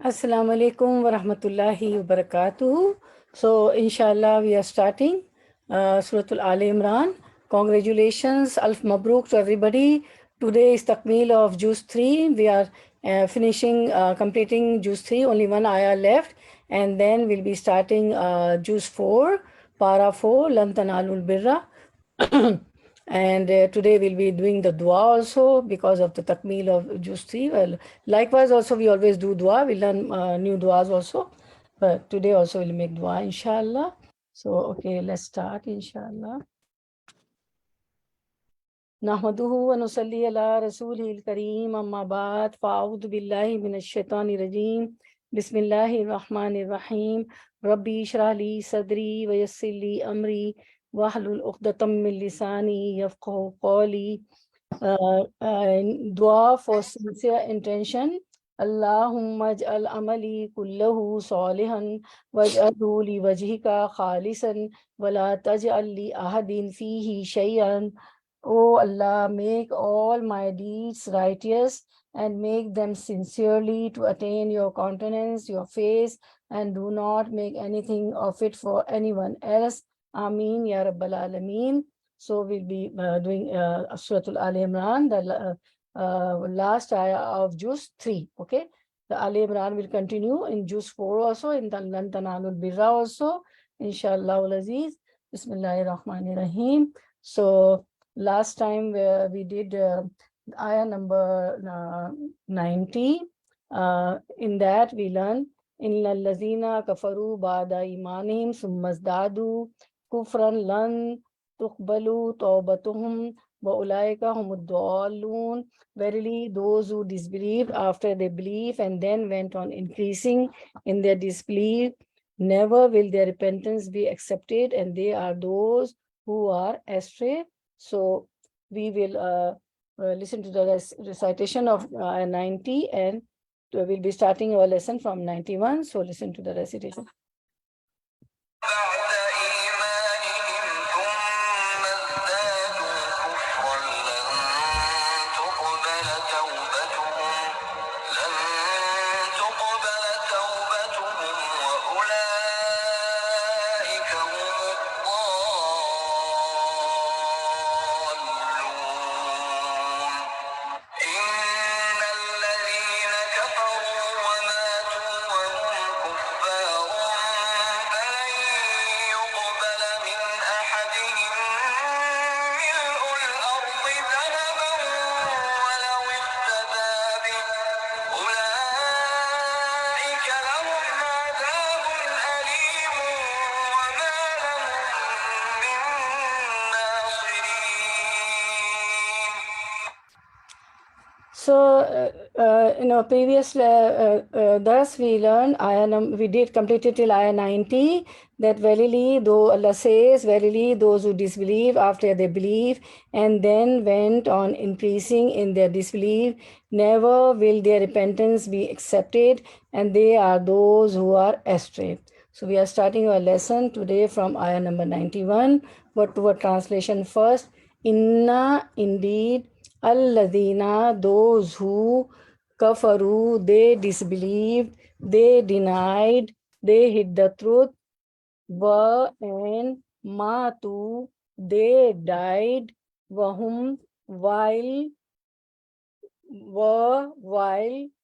Assalamu alaikum wa rahmatullahi wa barakatuh. So, inshallah, we are starting Surah Al Imran. Congratulations, Alf Mabruk to everybody. Today is Takmeel of Juz 3. We are completing Juz 3, only one ayah left. And then we'll be starting Juz 4, Para 4, Lan Tanalul Birra. And today we'll be doing the dua also because of the takmeel of Juz 3. Well, likewise also we always do dua. We learn new duas also. But today also we'll make dua, inshallah. So, okay, let's start, inshallah. Nahmaduhu wa nusalli ala rasulihil kareem amma ba'd fa'udhu billahi minash shaitani rajim. Bismillahir rahmanir rahim. Rabbi shrah li sadri wa yassir li amri wahlul uqdatam min lisani yafqahu qawli. Dua for sincere intention. Allahumma aj'al amali kullahu salihan waj'alhu li wajhika khalisan wa la taj'al li ahadin fihi shay'an. O Allah, make all my deeds righteous and make them sincerely to attain your countenance, your face, and do not make anything of it for anyone else. Ameen, Ya Rabbal Alameen. So we'll be doing Surah Al Imran, the last ayah of Juz 3. Okay, the Al Imran will continue in Juz 4 also, in the Lan Tanalul Birra also, inshallah al Aziz. Bismillahir Rahmanir Rahim. So last time we did ayah number 90. In that we learned Innal lazina kafaru ba'da imanihim summa zdadu kufran lan tuqbalu tawbatuhum wa ulaika humud dallun. Verily those who disbelieved after they believe and then went on increasing in their disbelief, never will their repentance be accepted, and they are those who are astray. So we will listen to the recitation of 90, and we'll be starting our lesson from 91. So listen to the recitation. So, in our previous thus we learned we did completed till ayah 90, that verily, though Allah says, verily those who disbelieve after they believe and then went on increasing in their disbelief, never will their repentance be accepted, and they are those who are astray. So we are starting our lesson today from ayah number 91, but to a translation first. Inna, indeed, Alladina, those who kafaru, they disbelieved, they denied, they hid the truth, wa and matu, they died, wahum, while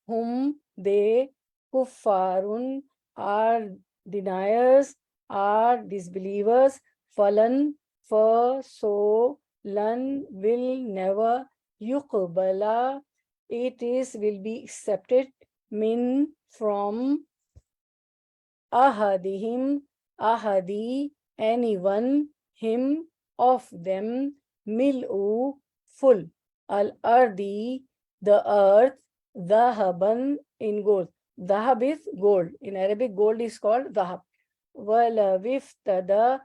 whom they kuffarun are deniers, are disbelievers, falan, for so, lan will never, yuqbala, it is will be accepted, min from, ahadihim, ahadi, anyone, him, of them, mil'u, full, al-ardi, the earth, dhahaban, in gold. Dhahab is gold. In Arabic, gold is called dhahab. وَلَوِ افْتَدَى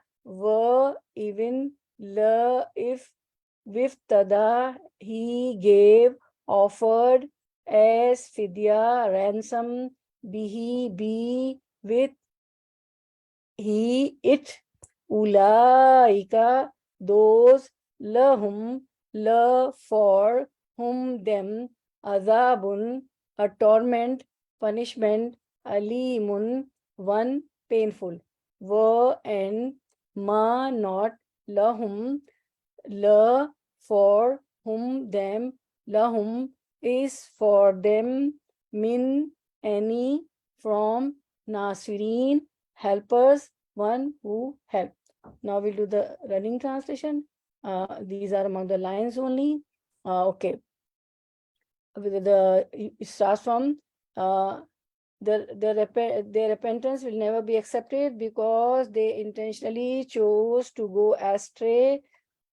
even la if wiftada he gave, offered as fidya, ransom, bihi be with he it, ulaika those, lahum la for whom them, azabun a torment, punishment, alimun one painful, wa and ma not, lahum la for whom them, lahum is for them, min any, from, nasirin helpers, one who help. Now we'll do the running translation. These are among the lines only. Okay. It starts from their repentance will never be accepted because they intentionally chose to go astray.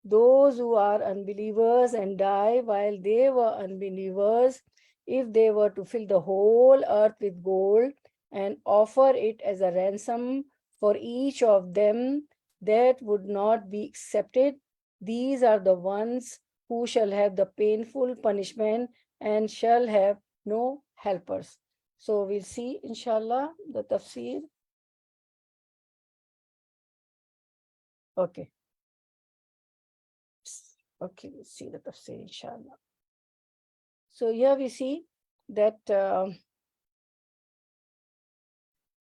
Those who are unbelievers and die while they were unbelievers, if they were to fill the whole earth with gold and offer it as a ransom for each of them, that would not be accepted. These are the ones who shall have the painful punishment and shall have no helpers. So we'll see, inshallah, the tafsir. Okay. Okay, we'll see the tafsir, inshallah. So here we see that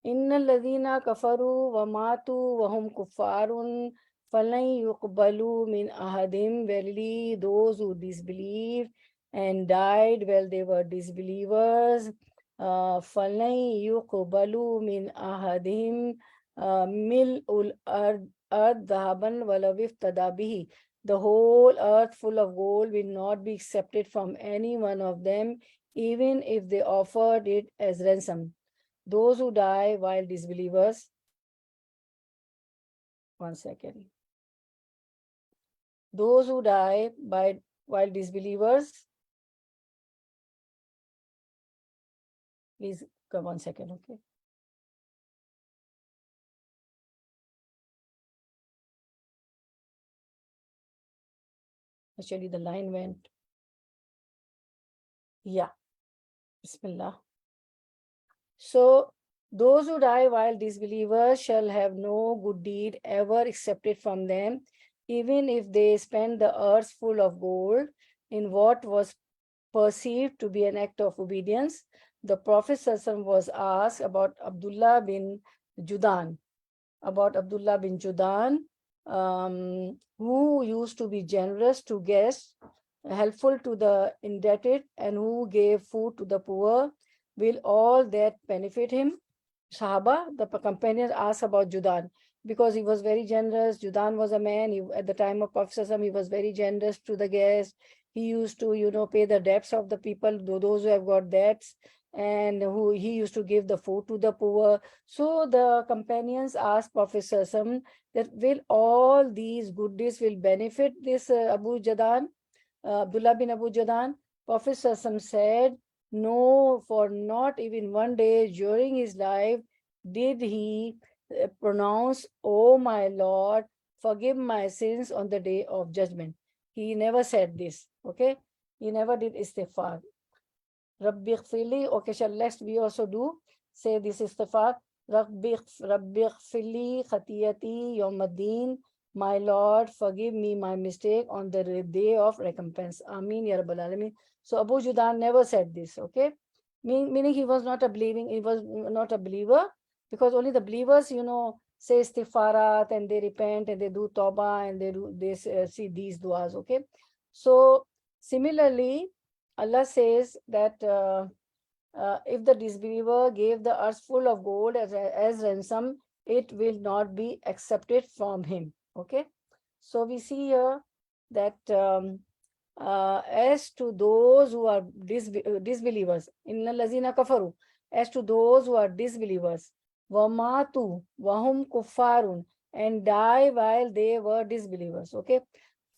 Inna alladhina kafaru wa matu wa hum kuffarun falan yuqbalu min ahadim. Verily, those who disbelieved and died while they were disbelievers, falan yuqbalu min ahadim mil'ul ard dhahaban walaw iftada bihi. The whole earth full of gold will not be accepted from any one of them, even if they offered it as ransom. Those who die while disbelievers, one second. Those who die while disbelievers, please come 1 second, okay? Actually, the line went. Yeah. Bismillah. So, those who die while disbelievers shall have no good deed ever accepted from them, even if they spend the earth full of gold in what was perceived to be an act of obedience. The Prophet ﷺ was asked about Abdullah bin Judan, who used to be generous to guests, helpful to the indebted, and who gave food to the poor. Will all that benefit him? Sahaba, the companions, asked about Judan because he was very generous. Judan was a man, at the time of Prophet ﷺ, he was very generous to the guests. He used to, pay the debts of the people, those who have got debts, and who he used to give the food to the poor. So the companions asked Prophet ﷺ that will all these good deeds will benefit this Abdullah bin Abu Jadan? Prophet ﷺ said, no, for not even one day during his life did he pronounce, "Oh my Lord, forgive my sins on the day of judgment." He never said this, okay? He never did istighfar. Rabbi ighfirli, okay, shall next we also do, say this istighfar. Rabbi ighfirli khatiyati yawmaddin. My Lord, forgive me my mistake on the day of recompense. Ameen ya Rabbal Alameen. So Abu Judan never said this, okay? Meaning he was not a believer, because only the believers, say istighfarat and they repent and they do tawbah and they see these duas, okay? So similarly, Allah says that if the disbeliever gave the earth full of gold as ransom, it will not be accepted from him, okay? So we see here that as to those who are disbelievers, innal lazina kafaru, as to those who are disbelievers, wamatu wahum kuffarun, and die while they were disbelievers, okay?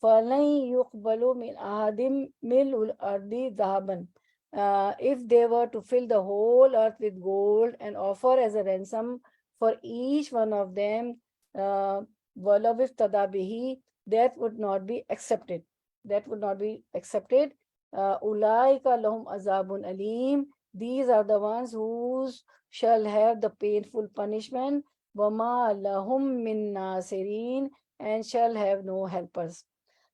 Falan yuqbalu min ahadim milul ardi dhahaban. if they were to fill the whole earth with gold and offer as a ransom for each one of them, وَلَوِ افْتَدَى بِهِ, that would not be accepted. That would not be accepted. أُولَٰئِكَ لَهُمْ عَذَابٌ أَلِيمٌ, these are the ones who shall have the painful punishment. وَمَا لَهُمْ مِن نَاصِرِينَ, and shall have no helpers.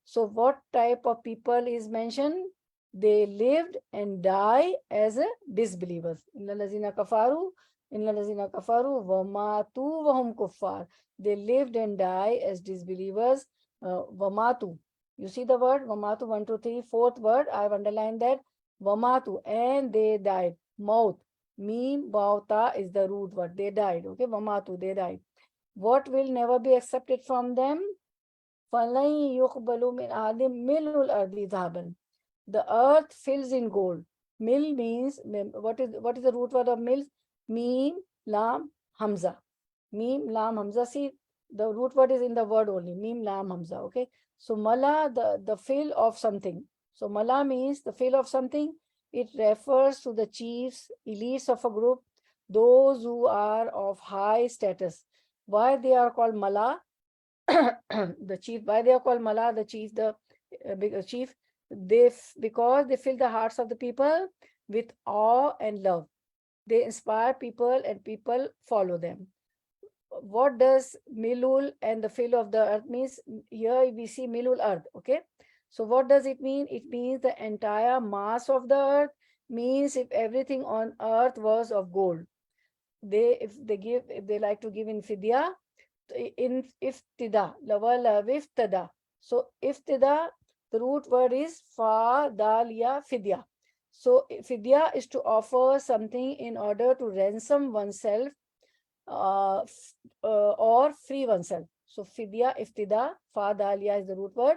So what type of people is mentioned? They lived and die as a disbelievers. إِنَّ الَّذِينَ كَفَرُوا وَمَاتُوا وَهُمْ كُفَّارٌ. They lived and die as disbelievers. وَمَاتُوا. You see the word وَمَاتُوا, 1, 2, 3, fourth word, I have underlined that. وَمَاتُوا, and they died. Maut. Mim, Bauta is the root word. They died. Okay, وَمَاتُوا, they died. What will never be accepted from them? فَلَن يُقْبَلُوا مِنْ أَحَدٍ مِلْءُ الْأَرْضِ ذَهَبًا. The earth fills in gold. Mil means, what is the root word of mil? Mim, lam, hamza. Mim, lam, hamza. See, the root word is in the word only. Mim, lam, hamza. Okay. So mala, the fill of something. So mala means the fill of something. It refers to the chiefs, elites of a group, those who are of high status. Why they are called mala? The chief. Why they are called mala? The chief, the big chief. Because they fill the hearts of the people with awe and love. They inspire people and people follow them. What does milul and the fill of the earth means? Here we see milul earth. Okay. So what does it mean? It means the entire mass of the earth. Means if everything on earth was of gold. If they like to give in fidya, in iftida, lawala iftada. So iftida, the root word is fa dal ya fidya. So fidya is to offer something in order to ransom oneself or free oneself. So fidya, iftida, fa dal ya is the root word,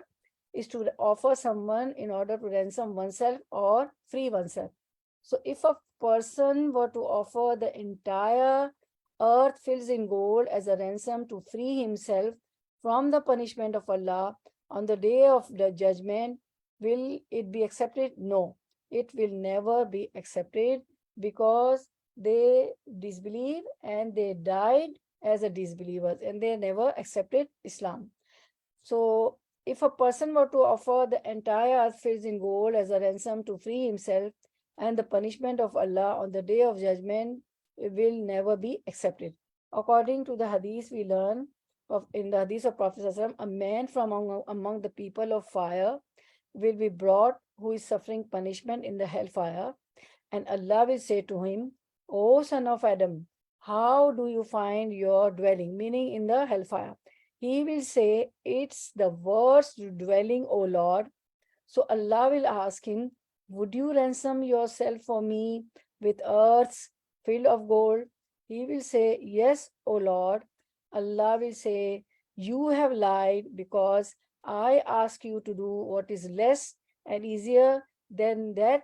is to offer someone in order to ransom oneself or free oneself. So if a person were to offer the entire earth filled in gold as a ransom to free himself from the punishment of Allah on the day of the judgment, will it be accepted? No, it will never be accepted, because they disbelieve and they died as a disbelievers and they never accepted Islam. So if a person were to offer the entire earth filled in gold as a ransom to free himself and the punishment of Allah on the day of judgment, it will never be accepted. According to the hadith we learn in the hadith of Prophet ﷺ, a man from among the people of fire will be brought who is suffering punishment in the hellfire, and Allah will say to him, O son of Adam, how do you find your dwelling? Meaning in the hellfire. He will say, it's the worst dwelling, O Lord. So Allah will ask him, would you ransom yourself for me with earths filled of gold? He will say, yes, O Lord. Allah will say, you have lied, because I ask you to do what is less and easier than that,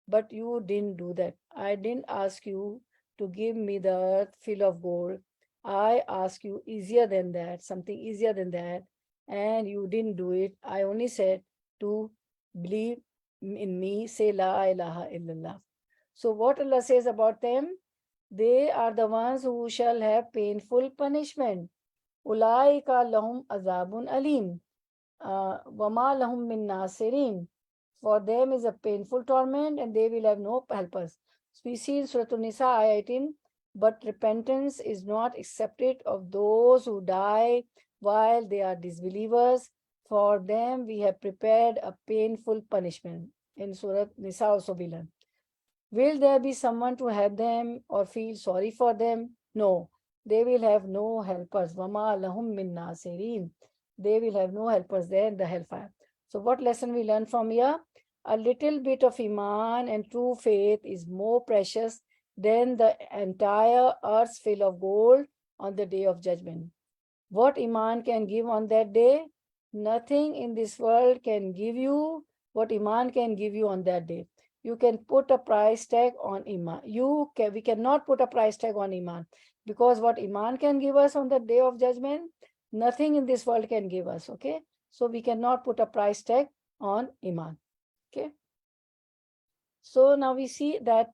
but you didn't do that. I didn't ask you to give me the earth filled of gold. I ask you easier than that, something easier than that, and you didn't do it. I only said to believe in me, say La ilaha illallah. So what Allah says about them? They are the ones who shall have painful punishment. Ulaika lahum azabun alim. Wama lahum min nasirin. For them is a painful torment and they will have no helpers. So we see in Surah An-Nisa, Aya 18, but repentance is not accepted of those who die while they are disbelievers. For them we have prepared a painful punishment. In Surah Nisa also we learn. Will there be someone to help them or feel sorry for them? No, they will have no helpers. Wama lahum min nasirin. They will have no helpers there in the hellfire. So what lesson we learn from here? A little bit of iman and true faith is more precious than the entire earth's fill of gold on the day of judgment. What iman can give on that day? Nothing in this world can give you what iman can give you on that day. You can put a price tag on iman. We cannot put a price tag on iman, because what iman can give us on the day of judgment, nothing in this world can give us. Okay, so we cannot put a price tag on iman. Okay. So now we see that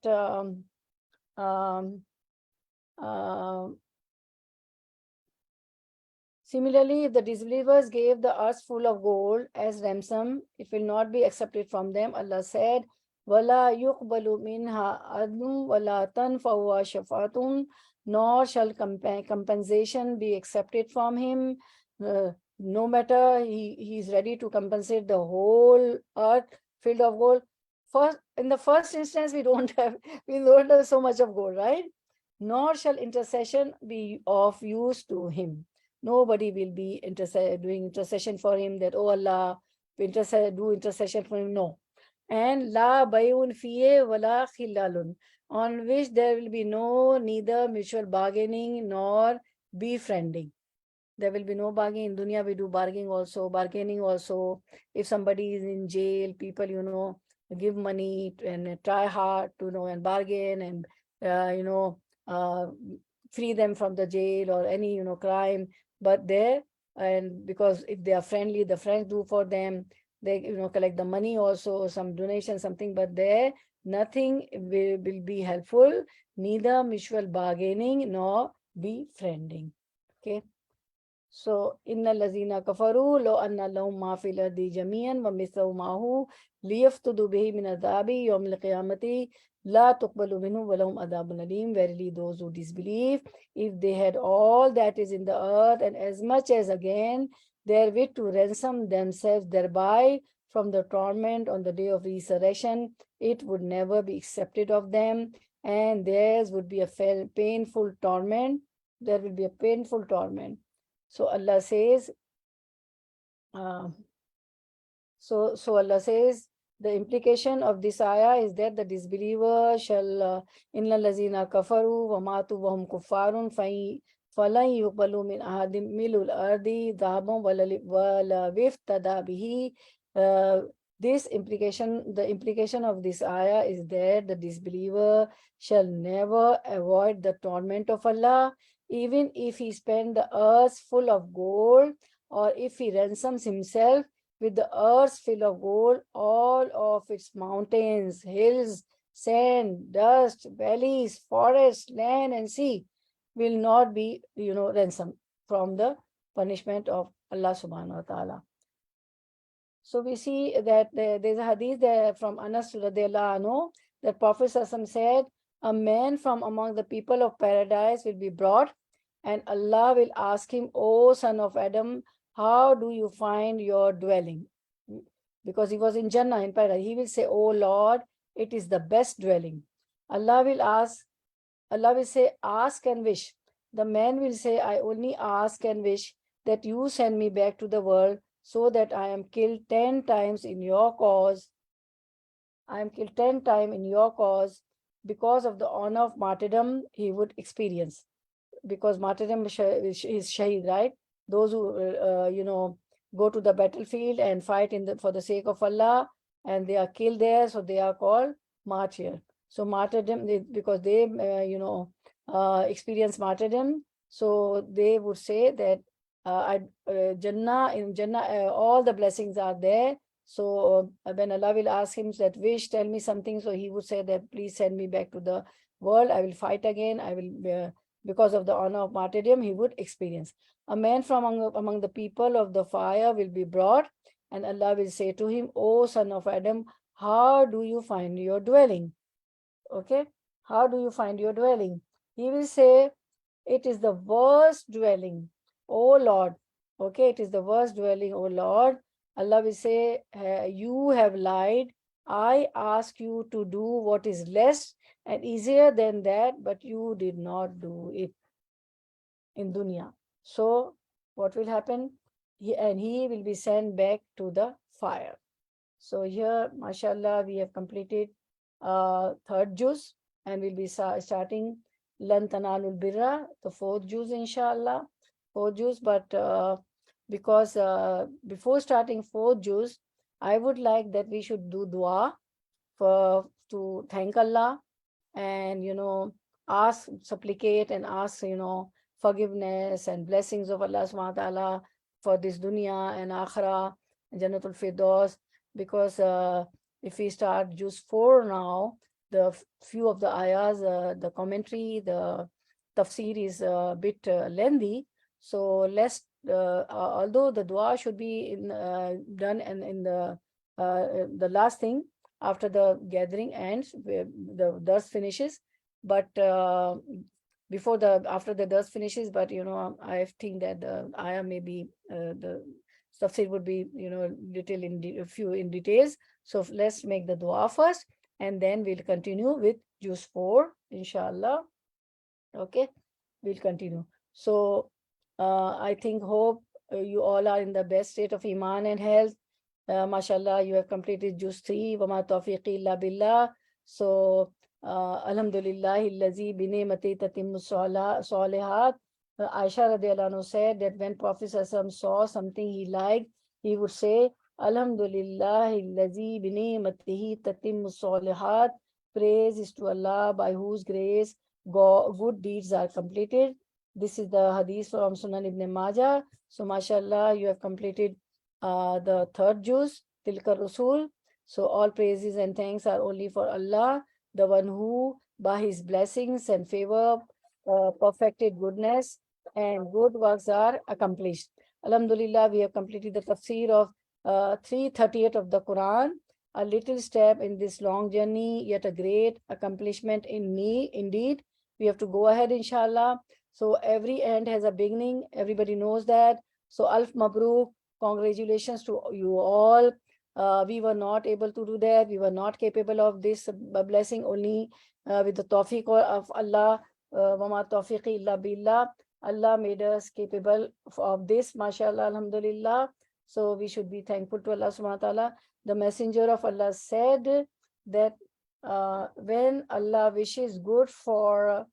similarly, if the disbelievers gave the earth full of gold as ransom, it will not be accepted from them. Allah said, وَلَا يُقْبَلُ مِنْهَا عَدْلٌ وَلَا تَنْفَعُهَا شَفَاعَةٌ, nor shall compensation be accepted from him. No matter he is ready to compensate the whole earth filled of gold. First, in the first instance, we don't have so much of gold, right? Nor shall intercession be of use to him. Nobody will be doing intercession for him, that, oh Allah, do intercession for him. No. And la bayun fiye wala khilalun, on which there will be neither mutual bargaining nor befriending. There will be no bargaining. In dunya we do bargaining also. If somebody is in jail, people, give money and try hard to and bargain and free them from the jail or any crime. But there, and because if they are friendly, the friends do for them. They collect the money also, some donation, something. But there, nothing will be helpful, neither mutual bargaining nor befriending. Okay. So, inna lazina kafaru lo anna lahum ma fil ardi jami'an wa mithluhu ma'ahu liyaftudu bihi min adhabi yawm al-qiyamati la tuqbalu minhum wa lahum adhabun alim. Verily, those who disbelieve, if they had all that is in the earth and as much as again therewith to ransom themselves thereby from the torment on the day of resurrection, it would never be accepted of them, and theirs would be a painful torment. There will be a painful torment. So Allah says, Allah says, the implication of this ayah is that the disbeliever shall inna lazina kafaru wa matu wa hum kuffarun falan yuqbalu min ahadim milul ardi dhahabun wala wiftada bihi. This implication, the implication of this ayah is that the disbeliever shall never avoid the torment of Allah, even if he spend the earth full of gold, or if he ransoms himself with the earth full of gold, all of its mountains, hills, sand, dust, valleys, forests, land, and sea will not be, ransomed from the punishment of Allah subhanahu wa ta'ala. So we see that there's a hadith there from Anas radiallahu anhu, that Prophet ﷺ said, a man from among the people of paradise will be brought, and Allah will ask him, O son of Adam, how do you find your dwelling? Because he was in Jannah, in paradise. He will say, O Lord, it is the best dwelling. Allah will say, ask and wish. The man will say, I only ask and wish that you send me back to the world so that I am killed 10 times in your cause. I am killed 10 times in your cause, because of the honor of martyrdom he would experience. Because martyrdom is shaheed, right? Those who, go to the battlefield and fight for the sake of Allah, and they are killed there, so they are called martyr. So martyrdom, because they, experience martyrdom, so they would say that in Jannah, all the blessings are there. So when Allah will ask him that, wish, tell me something, so he would say that, please send me back to the world. I will fight again. I will, because of the honor of martyrdom, he would experience. A man from among the people of the fire will be brought, and Allah will say to him, O son of Adam, how do you find your dwelling? Okay, how do you find your dwelling? He will say, it is the worst dwelling, O Lord. Okay, it is the worst dwelling, O Lord. Allah will say, you have lied. I ask you to do what is less and easier than that, but you did not do it in dunya. So what will happen? He will be sent back to the fire. So here, mashallah, we have completed third juz, and we'll be starting lan tanalul birra, the fourth juz, inshallah. Fourth juz, but because before starting fourth juz, I would like that we should do dua to thank Allah, and supplicate and ask forgiveness and blessings of Allah subhanahu wa ta'ala for this dunya and akhirah, Jannatul Firdaus, because if we start Juz 4 now, the few of the ayahs, the commentary, the tafsir is a bit lengthy. So let's, although the dua should be done in the last thing after the gathering ends, where the dars finishes, but after the dars finishes, but I think that the ayah may be the tafsir would be little in details. So let's make the dua first, and then we'll continue with Juz 4, inshallah. Okay, we'll continue. So I hope you all are in the best state of iman and health. Mashallah, you have completed Juz 3, وَمَا تَوْفِيقِي إِلَّا بِاللَّهِ. So alhamdulillah allazi bi ni'mati tatimmu salihat. Aisha radiallahu anha said that when Prophet ﷺ saw something he liked, he would say, Alhamdulillah allazi bi ni'matihi tatimmu salihat. Praise is to Allah by whose grace good deeds are completed. This is the hadith from Sunan Ibn Majah. So mashallah, you have completed the third juz, Tilka Rasul. So all praises and thanks are only for Allah, the one who by his blessings and favor perfected goodness and good works are accomplished. Alhamdulillah, we have completed the tafsir of 338 of the Quran, a little step in this long journey, yet a great accomplishment indeed. We have to go ahead, inshallah. So every end has a beginning. Everybody knows that. So Alf Mabruk, congratulations to you all. We were not able to do that. We were not capable of this blessing, only with the tawfiq of Allah. Wama tawfiqi illa billah. Allah made us capable of this, mashallah, alhamdulillah. So we should be thankful to Allah subhanahu wa ta'ala. The messenger of Allah said that when Allah wishes good for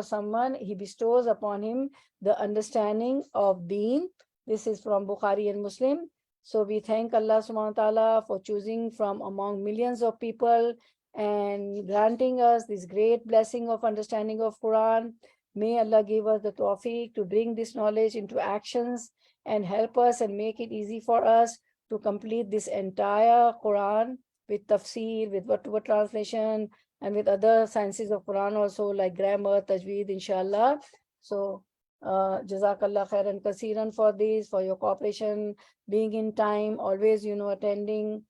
someone, he bestows upon him the understanding of deen. This is from Bukhari and Muslim. So we thank Allah subhanahu wa ta'ala for choosing from among millions of people and granting us this great blessing of understanding of Quran. May Allah give us the tawfiq to bring this knowledge into actions and help us and make it easy for us to complete this entire Quran with tafsir, with word translation, and with other sciences of Quran also, like grammar, tajweed, inshallah. So Jazakallah khairan kasiran for this, for your cooperation, being in time, always, attending,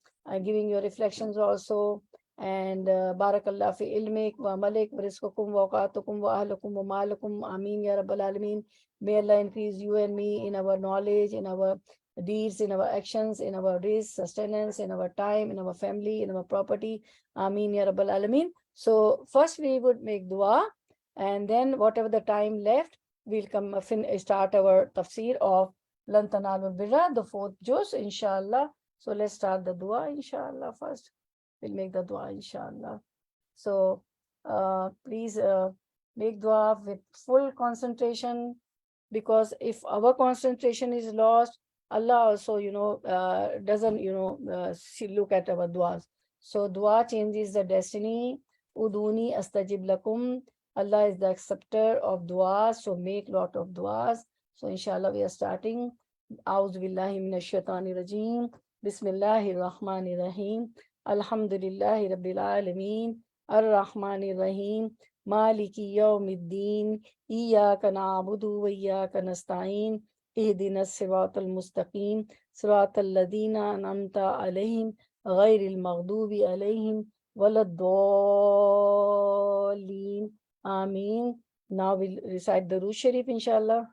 giving your reflections also. And Barakallah fi ilmik wa malik wa rizqukum wa awqatukum wa ahlukum wa malakum. Ameen ya Rabbal Alameen. May Allah increase you and me in our knowledge, in our deeds, in our actions, in our risk, sustenance, in our time, in our family, in our property. Ameen ya Rabbal Alameen. So first we would make dua, and then whatever the time left, we'll start our tafsir of Lan Tanalul Birra, the fourth juz, inshallah. So let's start the dua, inshallah, first. We'll make the dua, inshallah. So please make dua with full concentration, because if our concentration is lost, Allah also, doesn't, look at our duas. So dua changes the destiny. Uduni astajib lakum. Allah is the acceptor of duas, so make lot of duas. So inshallah we are starting. A'udhu billahi minash shaitani rajim. Bismillahir Rahmanir Rahim. Alhamdulillahi Rabbil Alameen. Ar-Rahmanir Rahim. Maliki Yawmiddin. Iyyaka na'budu wa iyyaka nasta'in. Ihdinas siratal mustaqim. Siratal ladina an'amta alayhim. Ghayril maghdubi alayhim. Waladdallin. Ameen. Now we'll recite the Durood Sharif, inshallah.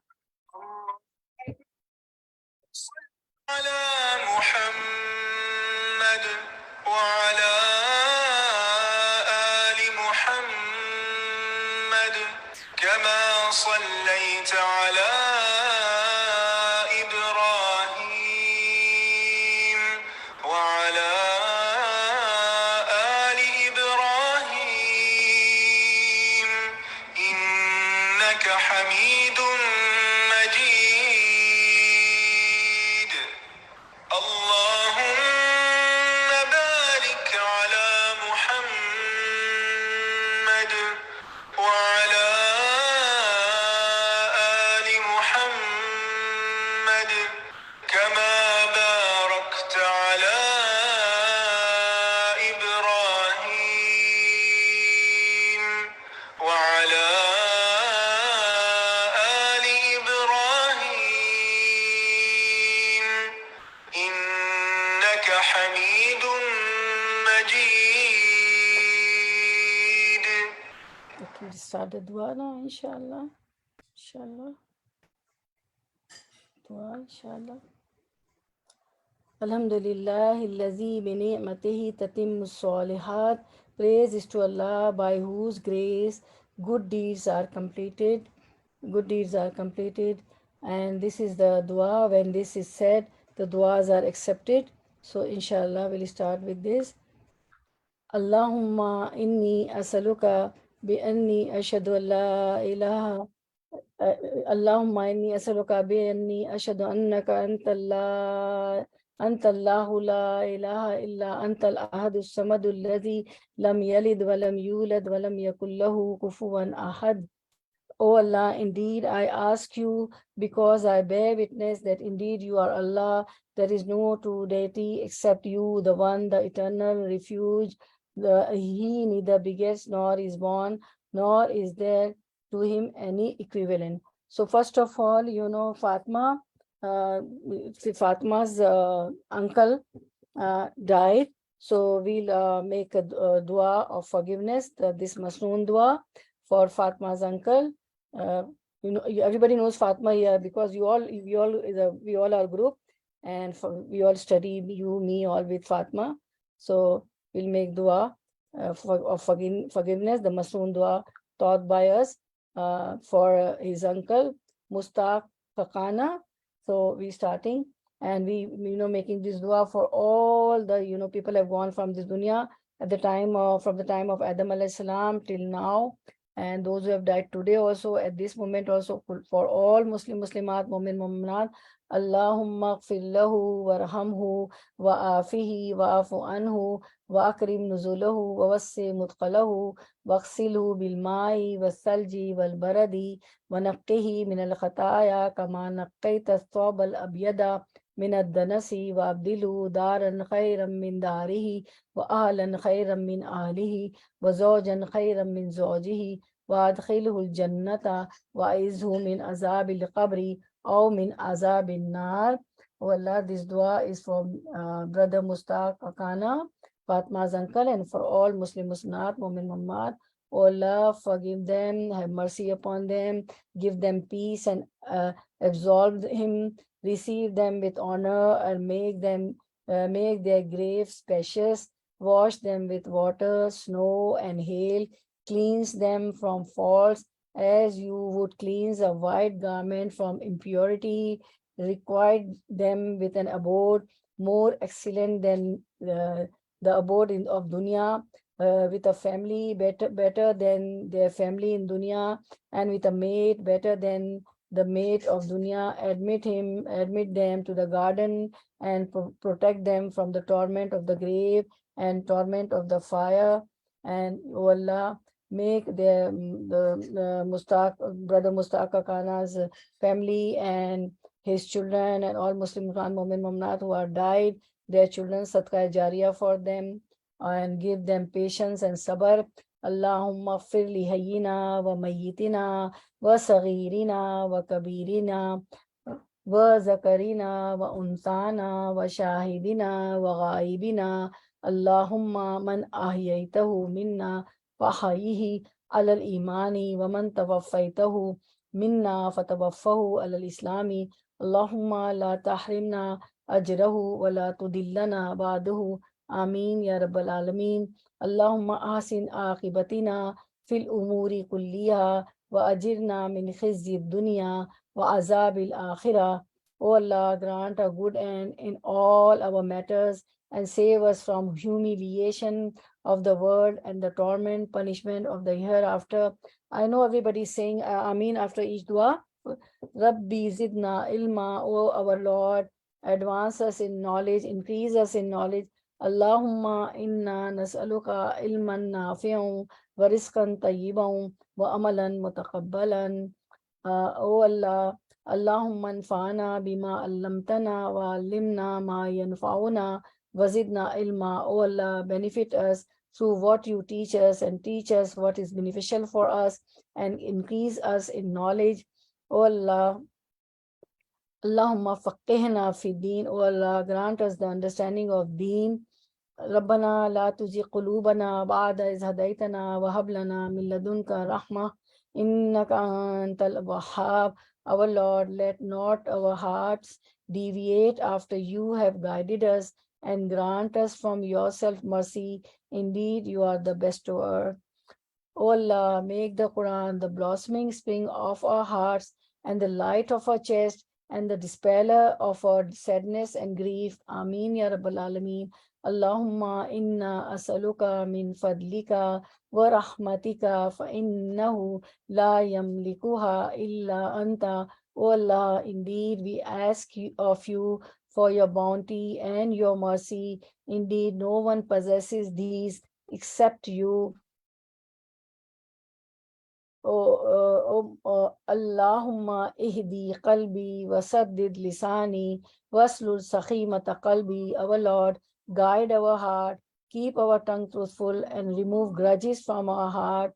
start the dua now, inshallah. Inshallah. Dua, inshallah. Alhamdulillah, الذي بنعمته تتم الصالحات. Praise is to Allah by whose grace good deeds are completed. Good deeds are completed. And this is the dua. When this is said, the duas are accepted. So inshallah, we'll start with this. Allahumma inni asaluka bi anni ashhadu an la ilaha Allahumma inni asaluka bi anni ashhadu annaka أنت الله لا إله إلا أنت الأحد الصمد الذي لم يلد ولم يولد ولم يكن له كفوا أحد. O Allah, indeed I ask you because I bear witness that indeed you are Allah, there is no true deity except you, the one, the eternal refuge. He neither begets nor is born, nor is there to him any equivalent. So first of all, Fatma's uncle died. So we'll make a dua of forgiveness, this Masnoon dua for Fatma's uncle. Everybody knows Fatma here because we all are group, and we all study, me all with Fatma. So we'll make dua of forgiveness, the Masnoon dua taught by us for his uncle Mustaq Fakana. So we're starting, and we making this dua for all the people have gone from this dunya at the time of from the time of Adam alayhi salam till now, and those who have died today also at this moment also, for all Muslimat, Mu'min, Mu'minat. Allahumma ighfir lahu warhamhu wa afihi wa afu anhu wa akrim nuzulahu wa wassi mudkhalahu wa aghsilhu bil ma'i was salji wal baradi wa naqqihi min al khataya kama naqqaita ath-thawb al abyada min ad-danasi wa abdilhu daran khayran min darihi wa ahlan khayran min ahlihi wa zawjan khayran min zawjihi wa adkhilhu al jannata wa aizhu min azab al qabri aw min azab an nar. Oh Allah, this dua is for brother Mustaq Akana, Fatma's uncle, and for all Muslimat, Mu'min, Mu'minat. Oh Allah, forgive them, have mercy upon them, give them peace, and absolve him, receive them with honor, and make their graves spacious, wash them with water, snow, and hail, cleanse them from faults as you would cleanse a white garment from impurity, require them with an abode more excellent than the abode of dunya, with a family better than their family in dunya, and with a mate better than the mate of dunya. Admit them to the garden and protect them from the torment of the grave and torment of the fire. And O Allah, make the brother Mustaq Khan's family and his children and all Muslim Mu'min Mu'minat who are died, their children sadqa jariyah for them, and give them patience and sabr. Allahumma ighfir li hayyina wa mayyitina wa saghirina wa kabirina wa zakarina wa unsana wa shahidina wa ghaibina. Allahumma man ahyaytahu minna فحيه على الإيمان ومن توفيته منا فتوفه على الإسلام. اللهم لا تحرمنا أجره ولا تضلنا بعده. آمين يا رب العالمين. اللهم أحسن عاقبتنا في الأمور كلها وأجرنا من خزي الدنيا وعذاب الآخرة. O Allah, grant a good end in all our matters and save us from humiliation of the world and the torment, punishment of the hereafter. I know everybody is saying Ameen after each dua. Rabbi zidna ilma, O our Lord, advance us in knowledge, increase us in knowledge. Allahumma inna nas'aluka ilman nafi'un wa rizqan tayyiban wa amalan mutaqabbalan. O Allah, Allahumma anfa'na bima allamtana wa allimna ma yanfa'una wazidna ilma. O Allah, benefit us through what you teach us and teach us what is beneficial for us and increase us in knowledge. O Allah, Allahumma faqihna fi deen. O Allah, grant us the understanding of deen. ربنا لا تزغ قلوبنا بعد إذ هديتنا وهب لنا من لدنك رحمة إنك أنت الوهاب. Our Lord, let not our hearts deviate after you have guided us, and grant us from yourself mercy. Indeed, you are the bestower. O Allah, make the Quran the blossoming spring of our hearts and the light of our chest and the dispeller of our sadness and grief. Ameen ya Rabbal Alameen. Allahumma inna asaluka min fadlika wa rahmatika fa innahu la yamlikuha illa anta. O Allah, indeed we ask of you for your bounty and your mercy. Indeed, no one possesses these except you. Allahumma ihdi qalbi wa saddid lisani waslul sakhimata qalbi. Our Lord, guide our heart, keep our tongue truthful, and remove grudges from our heart.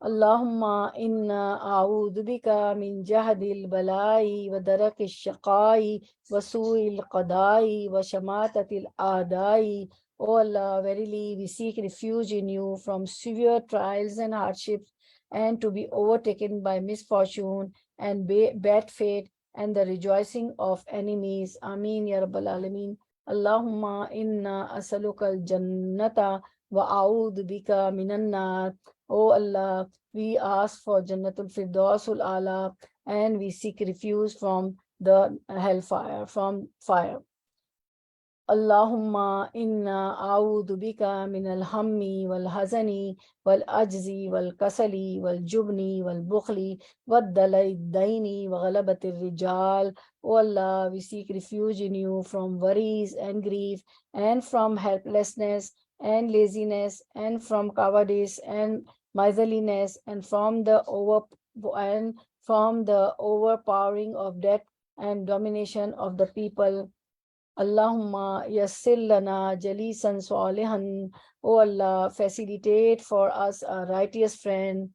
Allahumma inna a'udhu bika min jahdil balai wa darakil shaqai wa su'il qadai wa shamatatil adai. O Allah, verily we seek refuge in you from severe trials and hardships, and to be overtaken by misfortune and bad fate and the rejoicing of enemies. Ameen ya Rabbal Alameen. Allahumma inna asaluka al-jannata wa a'udhu bika minan nar. O Allah, we ask for Jannatul Firdausul Ala, and we seek refuge from the hellfire, from fire. Allahumma inna a'udhu bika min al-hammi wal-hazani wal-ajzi wal-kasali wal-jubni wal-bukhli wad-daini wa ghalabatir rijal. O Allah, we seek refuge in you from worries and grief, and from helplessness and laziness, and from cowardice and miserliness, and from the overpowering of death and domination of the people. Allahumma yassir lana jalisan salihan. O Allah, facilitate for us a righteous friend.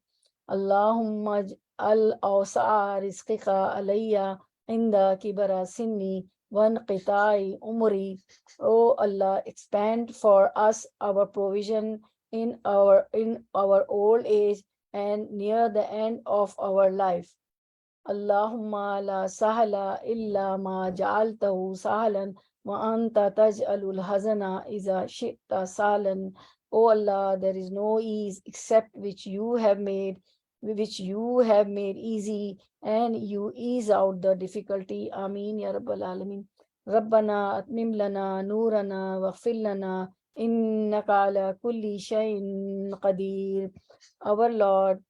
Allahumma al-awsa'a rizqika alayya inda kibara sinni wanqita'i umri. O Allah, expand for us our provision in our old age and near the end of our life. Allahumma la sahla illa ma ja'altahu sahlan wa anta taj'alul hazana iza shi'ta salan. O Allah, there is no ease except which you have made easy, and you ease out the difficulty. Ameen ya Rabbal Alameen. Rabbana atmim lana nurana waghfir lana innaka ala kulli shay'in qadir. Our Lord,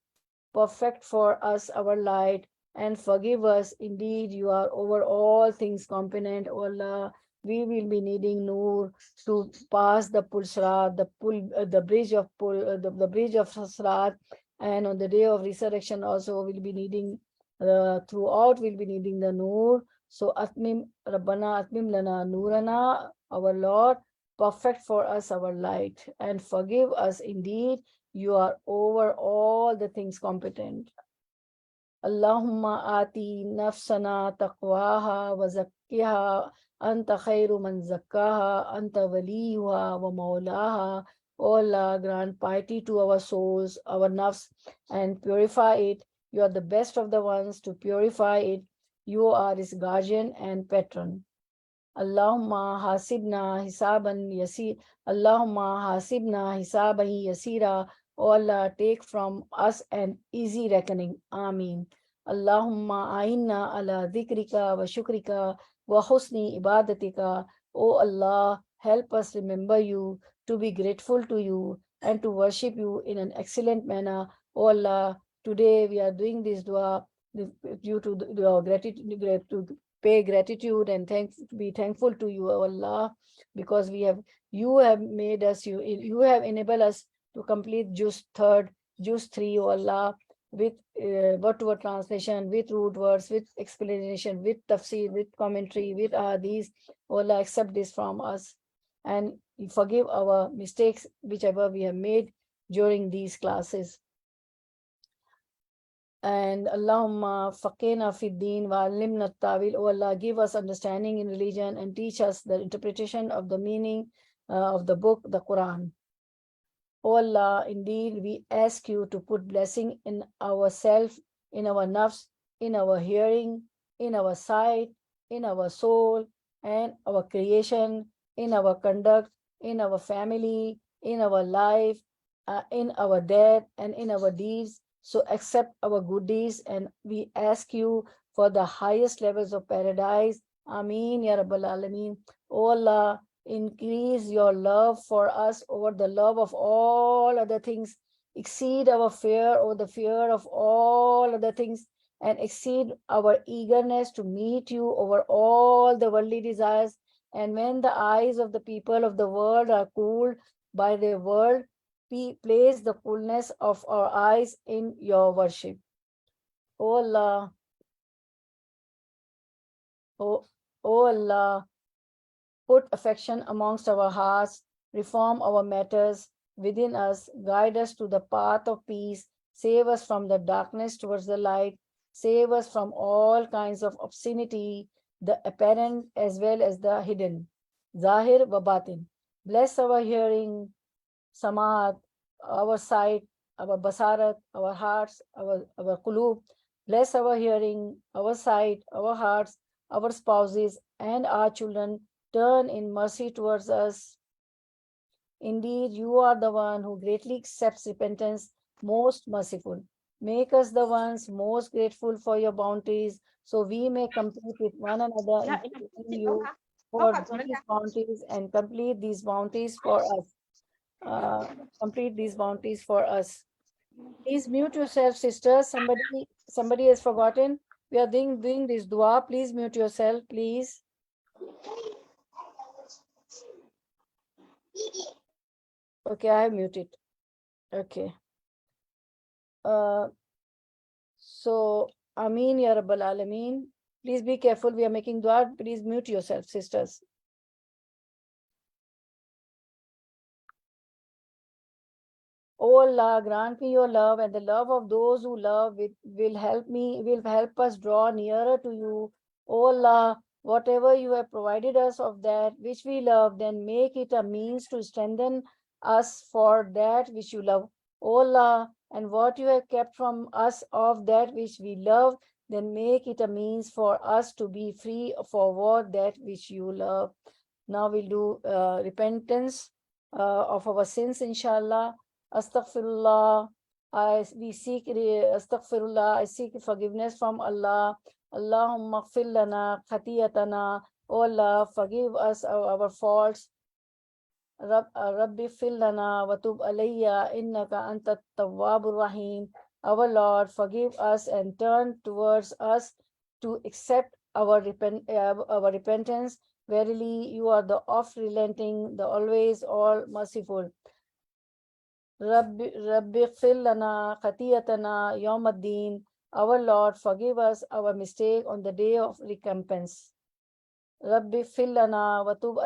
perfect for us our light and forgive us. Indeed, you are over all things competent. O Allah, we will be needing Noor to pass the Pulsrat, the bridge of Srat, and on the day of resurrection also we'll be needing throughout we'll be needing the Noor. So Rabbana atmim lana Noorana, our Lord, perfect for us our light and forgive us. Indeed, you are over all the things competent. Allahumma ati nafsana taqwaha wa zakkiha anta khairu man zakkaha anta waliyuha wa maulaha. O Allah, grant piety to our souls, our nafs, and purify it. You are the best of the ones to purify it. You are its guardian and patron. Allahumma hasibna hisaban yasira. O Allah, take from us an easy reckoning. Ameen. Allahumma a'inna ala dhikrika wa shukrika wa husni ibadatika. O Allah, help us remember you, to be grateful to you, and to worship you in an excellent manner. O Allah, today we are doing this dua due to your gratitude, to pay gratitude and be thankful to you, O Allah, because you have made us, you have enabled us to complete Juz 3, O Allah, with word to word translation, with root words, with explanation, with tafsir, with commentary, with hadith. O Allah, accept this from us and forgive our mistakes whichever we have made during these classes. And Allahumma faqina fi din wa alimna tawil. Oh Allah, give us understanding in religion and teach us the interpretation of the meaning of the book, the Quran. Oh Allah, indeed we ask you to put blessing in ourselves, in our nafs, in our hearing, in our sight, in our soul, and our creation, in our conduct, in our family, in our life, in our death, and in our deeds. So accept our good deeds, and we ask you for the highest levels of paradise. Ameen Ya Rabbal Alameen. Oh Allah, increase your love for us over the love of all other things. Exceed our fear over the fear of all other things, and exceed our eagerness to meet you over all the worldly desires. And when the eyes of the people of the world are cooled by their world, place the coolness of our eyes in your worship. O Allah, O Allah, put affection amongst our hearts, reform our matters within us, guide us to the path of peace, save us from the darkness towards the light, save us from all kinds of obscenity, the apparent as well as the hidden, zahir wa batin. Bless our hearing, samaat, our sight, our basarat, our hearts, our qulub. Bless our hearing, our sight, our hearts, our spouses, and our children. Turn in mercy towards us. Indeed, you are the one who greatly accepts repentance, most merciful. Make us the ones most grateful for your bounties, so we may compete with one another in praising you for these bounties and complete these bounties for us. Complete these bounties for us. Please mute yourself, sisters. Somebody has forgotten. We are doing this dua. Please mute yourself, please. Okay, I have muted. Okay. So, Ameen Ya Rabbal Alameen. Please be careful. We are making dua. Please mute yourself, sisters. Oh Allah, grant me your love, and the love of those who love will help us draw nearer to you. Oh Allah, whatever you have provided us of that which we love, then make it a means to strengthen us for that which you love. Oh Allah, and what you have kept from us of that which we love, then make it a means for us to be free for that which you love. Now we'll do repentance of our sins, inshallah. Astaghfirullah. I seek forgiveness from Allah. Allahumma ighfir lana khatiyatana. Oh Allah, forgive us our faults. Rabbi ighfir lana wa tub alayya innaka antat tawwabur rahim. Our Lord, forgive us and turn towards us to accept our repentance. Verily, you are the oft-relenting, the always all-merciful. Rabbi ighfir lana khatiyatana yawm ad-din. Our Lord, forgive us our mistake on the day of recompense. Rabbi ighfir lana wa tub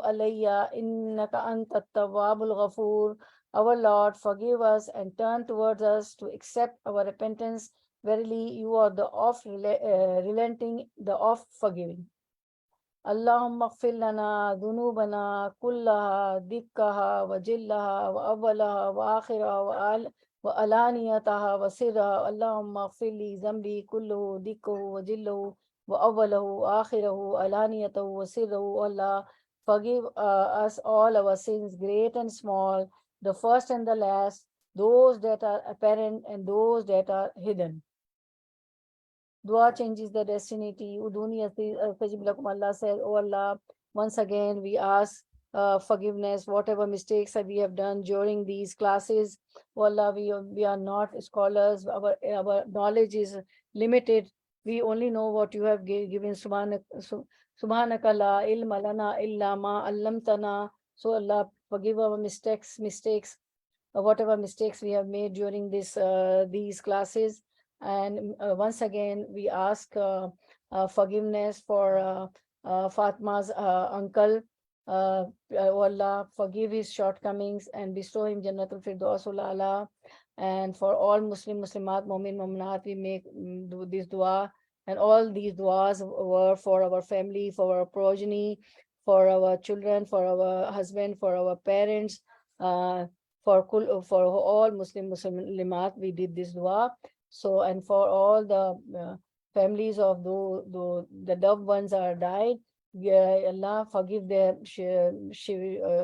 alayya innaka antat tawwabul ghafur. Our Lord, forgive us and turn towards us to accept our repentance. Verily, you are the oft-relenting, the oft-forgiving. Allahumma ighfir lana dhunubana kullaha dikkaha wa jillaha wa awwalaha wa akhiraha wa alaniyataha wa sirraha. Allahumma ighfir li zambi kulluhu dikkuhu wa jilluhu wa awwalahu wa akhirahu alaniyatahu wa sirrahu. Allah, forgive us all our sins, great and small, the first and the last, those that are apparent and those that are hidden. Dua changes the destiny. Allah says, oh Allah, once again we ask forgiveness, whatever mistakes that we have done during these classes. Oh Allah, we are not scholars, our knowledge is limited. We only know what you have given. Subhanaka la ilma lana illa ma allamtana. So Allah, forgive our mistakes, whatever mistakes we have made during these classes. And once again, we ask forgiveness for Fatma's uncle, O Allah, forgive his shortcomings and bestow him Jannatul Firdausul A'la. And for all Muslimat, Mu'min, Mu'minat, we make do this dua. And all these duas were for our family, for our progeny, for our children, for our husband, for our parents, for all Muslimat, we did this dua. So, and for all the families of the loved ones are died, Allah forgive their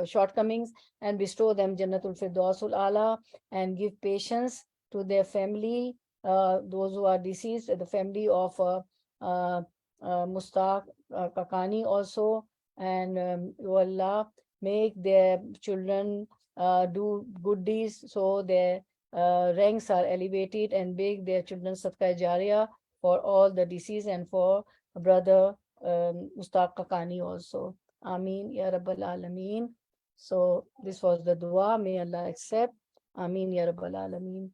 shortcomings and bestow them Jannatul Firdausul A'la, and give patience to their family, those who are deceased, the family of Mustaq Kakani also. And Allah, make their children do good deeds so their ranks are elevated, and make their children Sadqa Jariyah for all the deceased and for brother Mustaq Kakani also. Ameen Ya Rabbal Alameen. So this was the dua. May Allah accept. Ameen Ya Rabbal Alameen.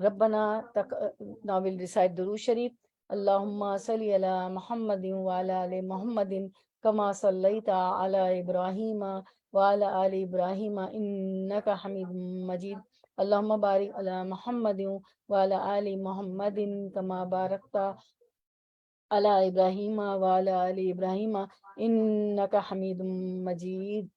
Rabbana, now we'll recite Durood Sharif. Allahumma salli ala Muhammadin wa ala ali Muhammadin kama sallaita ala Ibrahima wa ala ali Ibrahima innaka Hamidum Majid. Allahumma barik ala Muhammadin wa ala ali Muhammadin kama barakta ala Ibrahima wa ala ali Ibrahima innaka Hamidum Majid.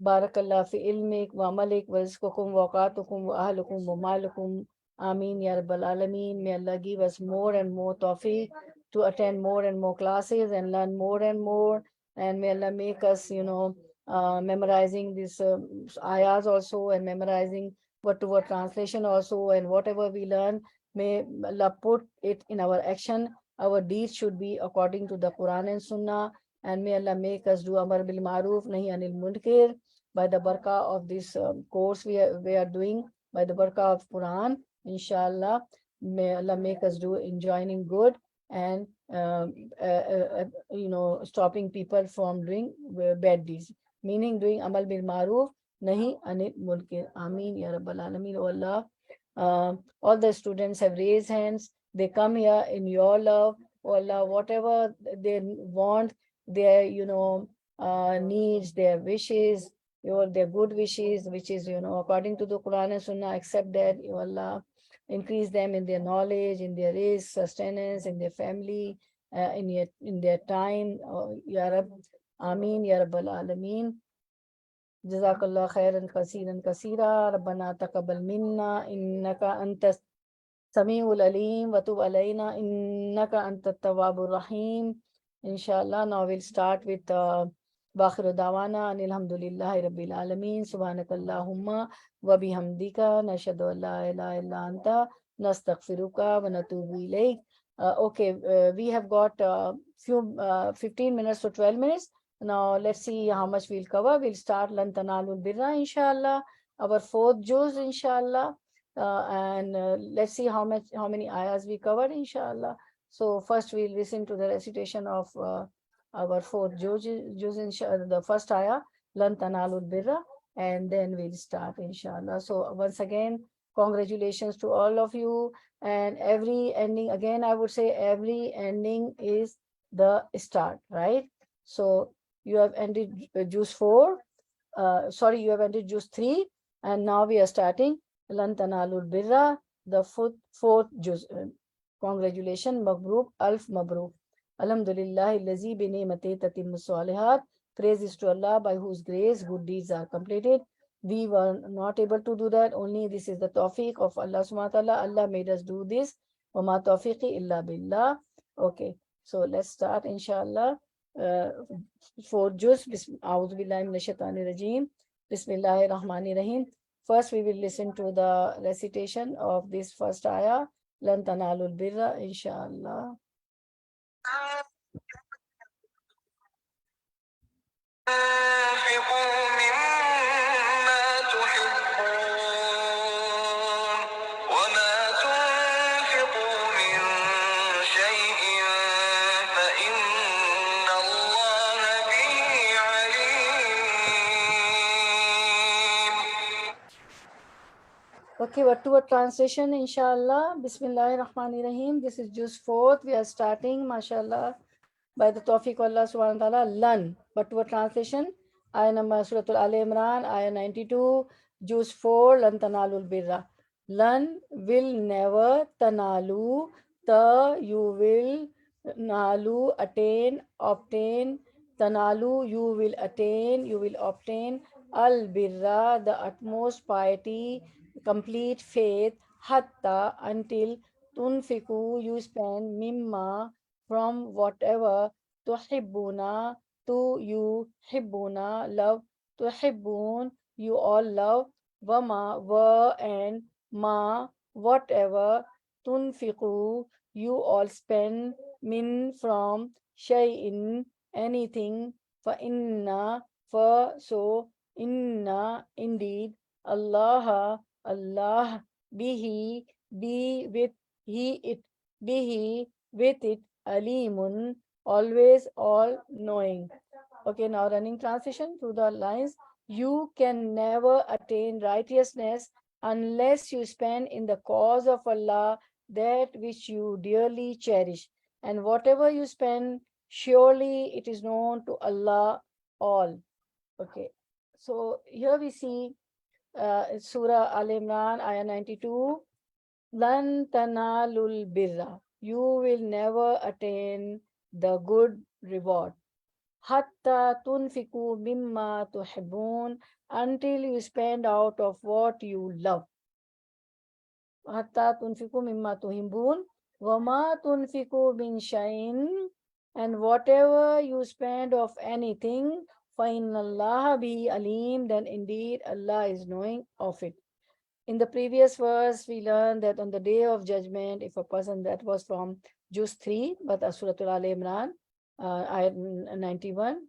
Barakallah fi ilmik wa malik wa rizqukum wa awqatukum wa ahlukum wa malukum. Ameen Ya Rabbal Alameen. May Allah give us more and more tawfiq to attend more and more classes and learn more and more. And may Allah make us, memorizing these ayahs also, and memorizing word to word translation also. And whatever we learn, may Allah put it in our action. Our deeds should be according to the Quran and Sunnah. And may Allah make us do Amar bil Maruf, Nahi Anil Munkar, by the barakah of this course we are doing, by the barakah of Quran, inshallah. May Allah make us do enjoining good and stopping people from doing bad deeds, meaning doing Amal bil Maruf, Nahi Anil Munkar. Ameen Ya Rabbal Alameen. Oh Allah, all the students have raised hands. They come here in your love. Oh Allah, whatever they want, their needs, their wishes, their good wishes, which is according to the Quran and Sunnah, accept that. You Allah, increase them in their knowledge, in their risk, sustenance, in their family, in their time. Ya Rab, Ameen Ya Rabbal Alameen. Jazakallah khairan kasiran kasira. Rabbana taqabbal minna innaka antas Samiul Alim wa tub alayna innaka antat tawwabur rahim. Inshallah, now we'll start with Bakhiru Dawana Alhamdulillahi Rabbil Alameen. Subhanakallahumma wa bihamdika nashhadu an la ilaha illa anta nastaghfiruka wa natubu ilayk. Okay, we have got few 15 minutes to 12 minutes. Now let's see how much we'll cover. We'll start Lan Tanalul Birra, inshallah, our fourth juz, inshallah. And let's see how many ayahs we covered, inshallah. So first we'll listen to the recitation of our fourth juz, inshallah, the first ayah, Lan Tanalul Birra, and then we'll start, inshallah. So once again, congratulations to all of you. And every ending, again, I would say every ending is the start, right? So you have ended juz 4, you have ended juz 3, and now we are starting Lan Tanalul Birra, the fourth juz. Congratulations, Mabruk, Alf Mabruk. Alhamdulillah, Lazi bi ni'mati tatimmu salihat. Praise is to Allah, by whose grace good deeds are completed. We were not able to do that. Only this is the tawfiq of Allah subhanahu wa ta'ala. Allah made us do this. Wa ma tawfiqi illa billah. Okay, so let's start, inshallah. Fourth juz. A'udhu billahi minash shaitanir rajeem. Bismillahir rahmanir rahim. First, we will listen to the recitation of this first ayah, Lan Tanalul Birra, inshallah. Okay, word to word translation, inshallah. Bismillahir Rahmanir Rahim. This is Juz 4th. We are starting, mashallah, by the tawfiq of Allah subhanahu wa ta'ala, learn. But what translation? Ayah number Surah Al-Imran, Ayah 92, Juz 4, lan tanalul birra. Learn will never, tanalu, you will, nalu, attain, obtain, tanalu, you will attain, you will obtain, al-birra, the utmost piety, complete faith, hatta, until, tunfiku, you spend, mimma, from whatever, tuhibbuna, to you, hibbuna, love, tuhibbun, you all love, wama, and ma, whatever, tunfiqu, you all spend, min, from, shay'in, anything, fa inna, for so, inna, indeed, Allah, Allah, bihi, be with, he, it, bihi, with it, alimun, always all knowing. Okay, now running transition through the lines. You can never attain righteousness unless you spend in the cause of Allah that which you dearly cherish. And whatever you spend, surely it is known to Allah all. Okay, so here we see Surah Al-Imran, Ayah 92. Lan tanalul birra. You will never attain the good reward. Hatta tunfiku mimma tuhibbun, until you spend out of what you love. Hatta tunfiku mimma tuhibbun, wama tunfiku min shay'in, and whatever you spend of anything, fa innallaha bi alim, then indeed Allah is knowing of it. In the previous verse, we learned that on the day of judgment, if a person, that was from Juz 3, but Surah Al-Imran, Ayah 91.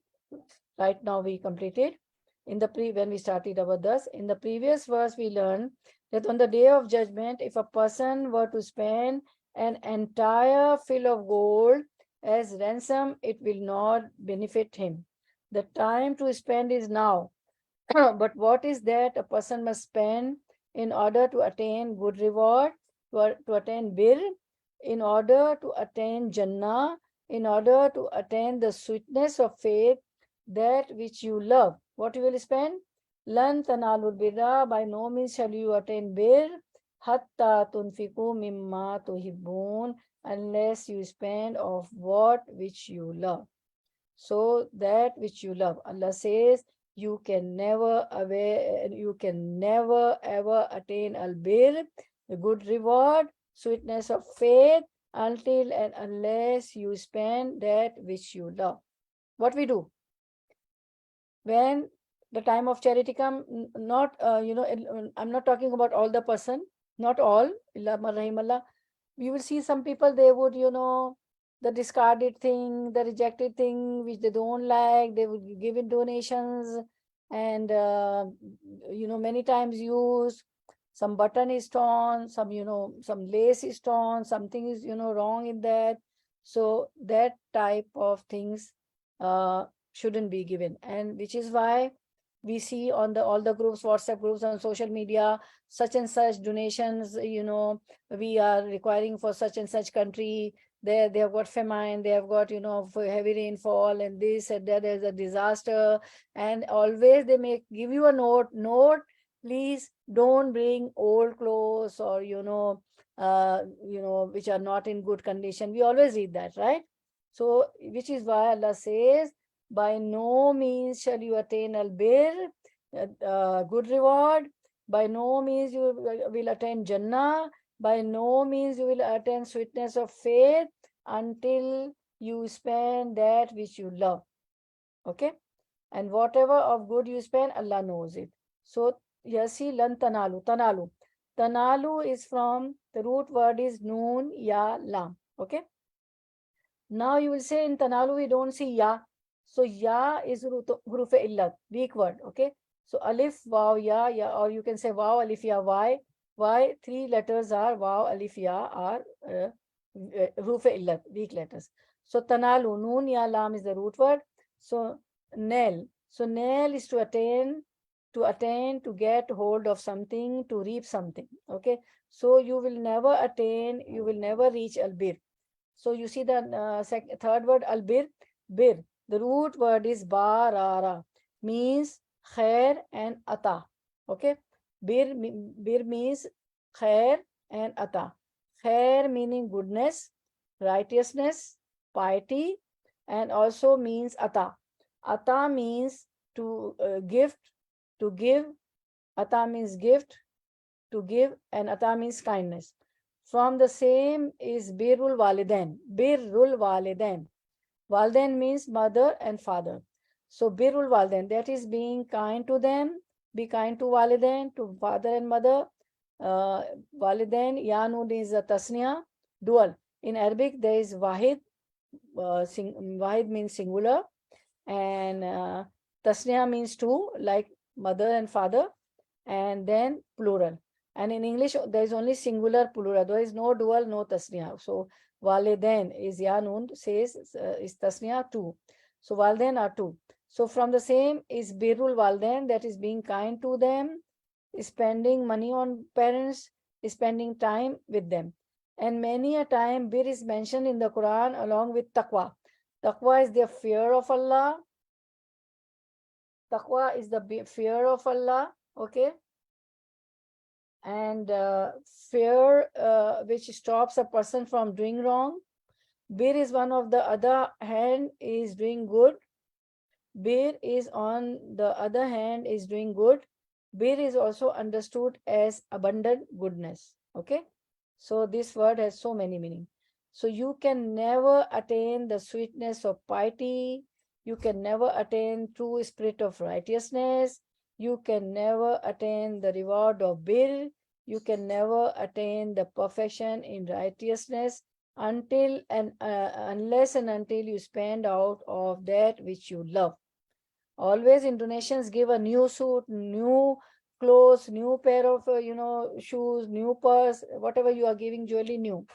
Right now we completed. When we started our thus, in the previous verse, we learned that on the day of judgment, if a person were to spend an entire fill of gold as ransom, it will not benefit him. The time to spend is now. But what is that a person must spend in order to attain good reward, to attain bir, in order to attain Jannah, in order to attain the sweetness of faith, that which you love? What you will spend? Lan tanalul birra, by no means shall you attain bir, hatta tunfiku mimma tuhibbun, unless you spend of what which you love. So that which you love. Allah says, you can never ever attain al-bir, the good reward, sweetness of faith, until and unless you spend that which you love. What we do? When the time of charity come, not, I'm not talking about all the person, not all, illa man rahimallah. You will see some people, they would, the discarded thing, the rejected thing, which they don't like, they would give in donations, and, many times used. Some button is torn, some lace is torn, something is, wrong in that. So that type of things shouldn't be given. And which is why we see on all the groups, WhatsApp groups, on social media, such and such donations, we are requiring for such and such country. They have got famine, they have got, for heavy rainfall, and this and that, there's a disaster. And always they give you a note, please don't bring old clothes or, which are not in good condition. We always read that, right? So, which is why Allah says, by no means shall you attain al-bir, good reward. By no means you will attain Jannah. By no means you will attain sweetness of faith until you spend that which you love. Okay? And whatever of good you spend, Allah knows it. So, yes, see, lan tanalu. Tanalu is from, the root word is noon, ya, lam. Okay? Now you will say in tanalu we don't see ya. So ya is huruf illat, weak word. Okay? So alif, waw, ya, or you can say waw, alif, ya, y. Y, three letters are waw, alif, ya, are huruf illat, weak letters. So tanalu, noon, ya, lam is the root word. So nail. So nail is to attain, to get hold of something, to reap something. Okay? So you will never attain, you will never reach al-bir. So you see the third word, al-bir, bir. The root word is barara, means khair and ata. Okay, bir means khair and ata. Khair meaning goodness, righteousness, piety, and also means ata. Ata means to gift, to give. Ata means gift, to give, and ata means kindness. From the same is birrul walidain. Birrul walidain. Walidain means mother and father. So birrul walidain, that is being kind to them. Be kind to walidain, to father and mother. Walidain, yanun is a tasniya, dual. In Arabic, there is wahid. Wahid means singular, and tasniya means two, like mother and father, and then plural. And in English, there is only singular plural. There is no dual, no tasniya. So walidain is yanun, says is tasniya two. So walidain are two. So from the same is birrul walidain, that is being kind to them, spending money on parents, spending time with them. And many a time bir is mentioned in the Quran along with taqwa. Taqwa is the fear of Allah. Taqwa is the fear of Allah. Okay. And fear which stops a person from doing wrong. Bir is one of the other hand is doing good. Bir is on the other hand is doing good. Bir is also understood as abundant goodness. Okay. So this word has so many meanings. So you can never attain the sweetness of piety. You can never attain true spirit of righteousness. You can never attain the reward of bir. You can never attain the perfection in righteousness until and unless and until you spend out of that which you love. Always Indonesians give a new suit, new clothes, new pair of shoes, new purse, whatever you are giving, jewelry new,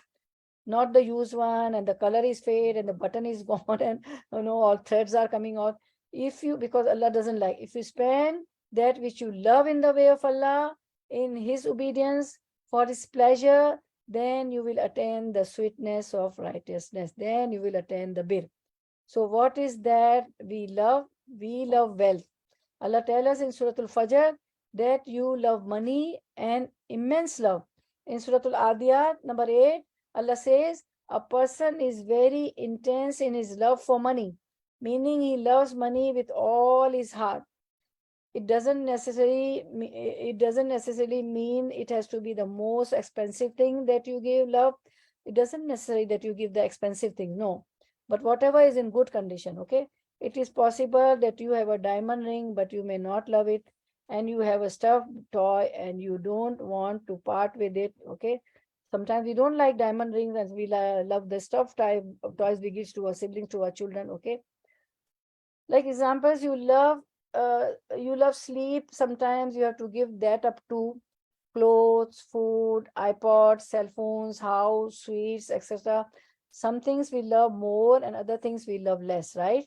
not the used one, and the color is fade and the button is gone, and all threads are coming out. If you, because Allah doesn't like, if you spend that which you love in the way of Allah, in His obedience, for His pleasure, then you will attain the sweetness of righteousness. Then you will attain the bir. So what is that we love? We love wealth. Allah tells us in Surah Al-Fajr that you love money and immense love. In Surah Al-Adiyat, number 8, Allah says a person is very intense in his love for money, meaning he loves money with all his heart. It doesn't necessarily mean it has to be the most expensive thing that you give love. It doesn't necessarily that you give the expensive thing, no. But whatever is in good condition, okay? It is possible that you have a diamond ring, but you may not love it, and you have a stuffed toy and you don't want to part with it, okay? Sometimes we don't like diamond rings and we love the stuffed toys we give to our siblings, to our children, okay? Like examples, you love sleep. Sometimes you have to give that up to clothes, food, iPods, cell phones, house, sweets, etc. Some things we love more and other things we love less, right?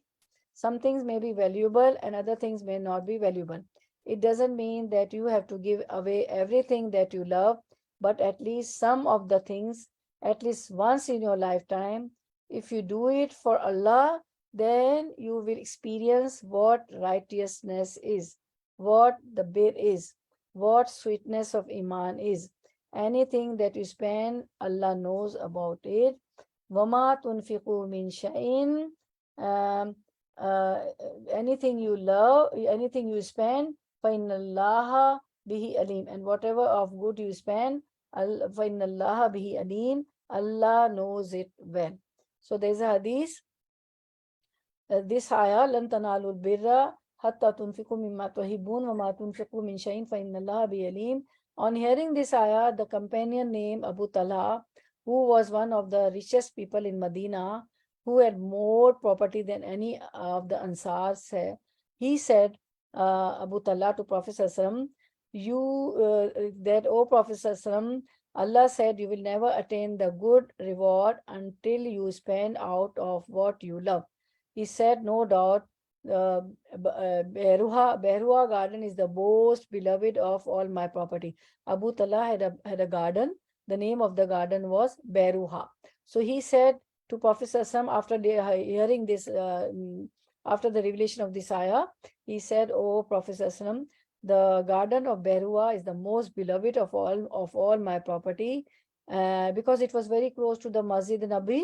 Some things may be valuable and other things may not be valuable. It doesn't mean that you have to give away everything that you love, but at least some of the things, at least once in your lifetime. If you do it for Allah, then you will experience what righteousness is, what the bir is, what sweetness of Iman is. Anything that you spend, Allah knows about it. وَمَا تُنْفِقُوا مِنْ شَيْءٍ, anything you love, anything you spend, فَإِنَّ اللَّهَ بِهِ أَلِيمٌ, and whatever of good you spend, فَإِنَّ اللَّهَ بِهِ أَلِيمٌ, Allah knows it well. So there's a hadith, this ayah, لَن تَنَالُوا الْبِرَّ حَتَّى تُنْفِقُوا مِمَّا تُحِبُّونَ وَمَا تُنْفِقُوا مِنْ شَيْءٍ فَإِنَّ اللَّهَ بِهِ أَلِيمٌ. On hearing this ayah, the companion named Abu Talha, who was one of the richest people in Medina, who had more property than any of the Ansars, he said, Abu Talha, to Prophet ﷺ, O Prophet ﷺ, Allah said you will never attain the good reward until you spend out of what you love. He said, no doubt, Beruha garden is the most beloved of all my property. Abu Talha had a garden. The name of the garden was Beruha. So he said, to Prophet ﷺ after hearing this, after the revelation of this ayah, he said, "O Prophet ﷺ, the garden of Berua is the most beloved of all my property, because it was very close to the Masjid Nabi.